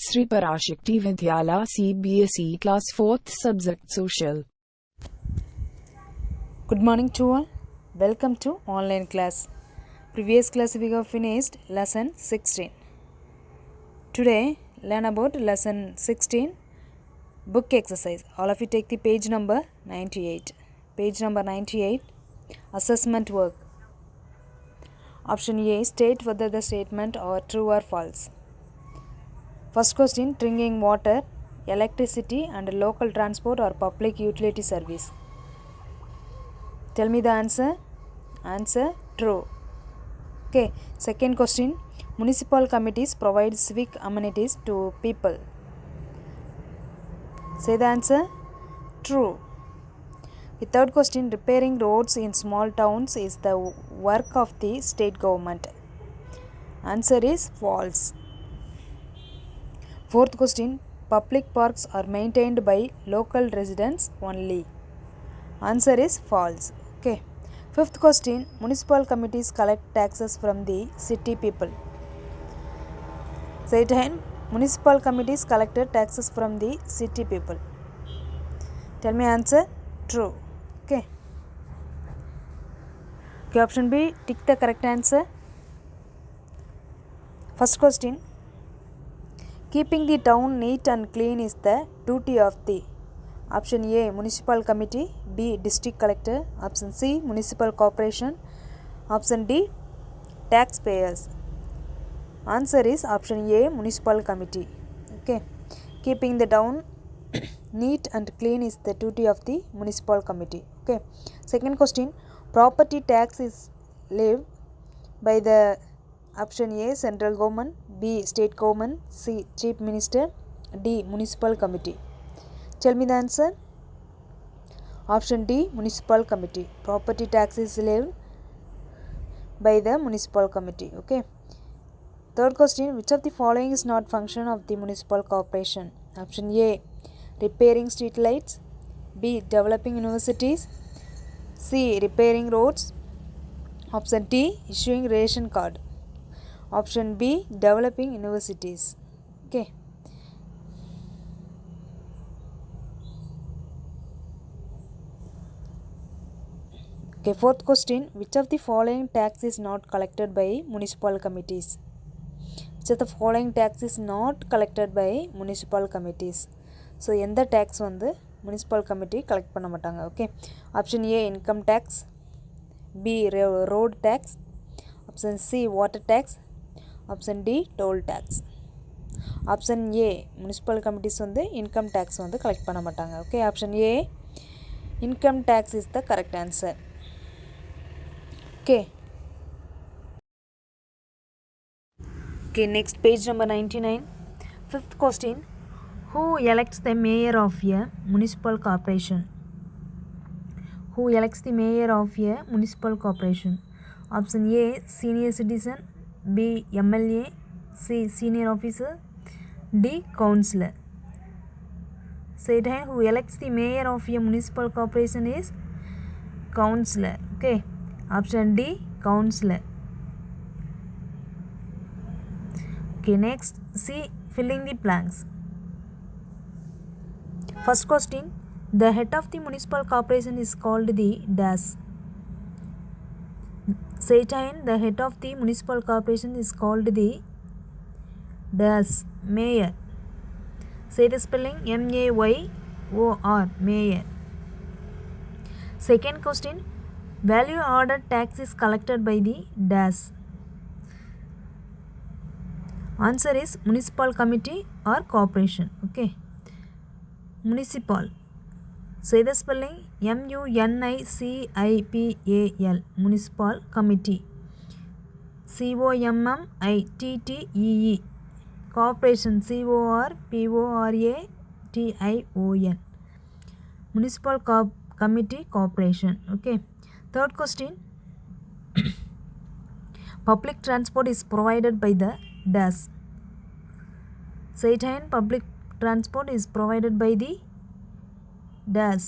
Sri Parashakti Vidyala CBSE Class 4th Subject Social. Good morning to all. Welcome to online class. Previous class we have finished lesson 16. Today learn about lesson 16 book exercise. All of you take the page number 98. Page number 98 assessment work. Option A, state whether the statement are true or false. First question, drinking water, electricity and local transport or public utility service. Tell me the answer. Answer, true. Okay. Second question, municipal committees provide civic amenities to people. Say the answer. True. The third question, repairing roads in small towns is the work of the state government. Answer is false. Fourth question, public parks are maintained by local residents only. Answer is false. Okay. Fifth question, municipal committees collect taxes from the city people. Say it again. Municipal committees collected taxes from the city people. Tell me answer. True. Okay. Okay, option B, tick the correct answer. First question, keeping the town neat and clean is the duty of the. Option A, municipal committee. B, district collector. Option C, municipal corporation. Option D, taxpayers. Answer is option A, municipal committee. Okay. Keeping the town neat and clean is the duty of the municipal committee. Okay. Second question, property tax is levied by the option A, central government. B, state government. C, chief minister. D, municipal committee. Tell me the answer. Option D, municipal committee. Property tax is levied by the municipal committee. Okay. Third question, which of the following is not function of the municipal corporation? Option A, repairing street lights. B, developing universities. C, repairing roads. Option D, issuing ration card. Option B, developing universities. Okay. Okay, fourth question, which of the following tax is not collected by municipal committees? Which of the following tax is not collected by municipal committees? So, எந்த tax வந்து municipal committee collect பண்ண மாட்டாங்க. Okay. Option A, income tax. B, road tax. Option C, water tax. Option D, toll tax. Option A, municipal committees வந்து income tax வந்து collect பண்ண மாட்டாங்க. Okay. Option A, income tax is the correct answer. Okay. Okay, next page number 99. Fifth question, who elects the mayor of a municipal corporation? Who elects the mayor of a municipal corporation? Option A, senior citizen. B, MLA. C, senior officer. D, councillor. Say it again. Who elects the mayor of a municipal corporation is councillor. Okay. Option D, councillor. Okay, next, C, filling the blanks. First question, the head of the municipal corporation is called the dash. Say it again. The head of the municipal corporation is called the dash, mayor. Say the spelling, MAYOR, mayor. Second question, value added tax is collected by the dash. Answer is municipal committee or corporation. Okay. Municipal. Say the spelling, MUNICIPAL, municipal committee. COMMITTEE, corporation. CORPORATION, municipal committee, corporation. Okay. Third question, public transport is provided by the dash. Say it again. Public transport is provided by the dash,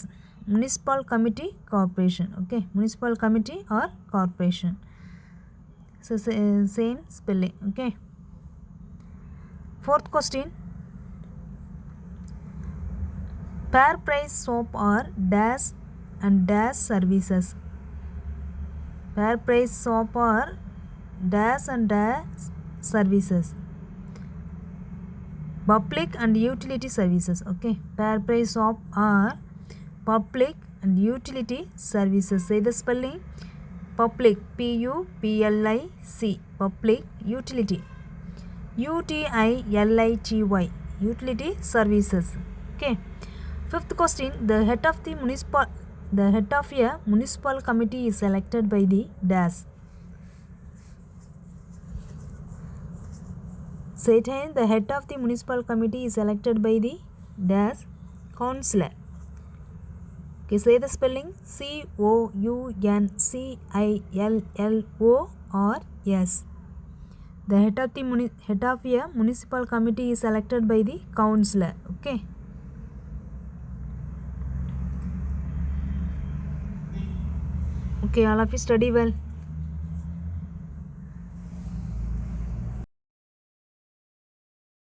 municipal committee, corporation. Okay. Municipal committee or corporation. So same spelling. Okay. Fourth question, Fair price shop are dash and dash services. Fair price shop are dash and dash services. Public and utility services. Okay. Fair price shop are public and utility services. Say the spelling. Public, P-U-B-L-I-C, public, utility, U-T-I-L-I-T-Y, utility services. Okay. Fifth question, the head of a municipal committee is elected by the dash. Say it again, the head of the municipal committee is elected by the dash councillor. Okay, say the spelling. C-O-U-N-C-I-L-L-O-R-S. The head of a municipal committee is elected by the councillor. Okay. Okay, all of you study well.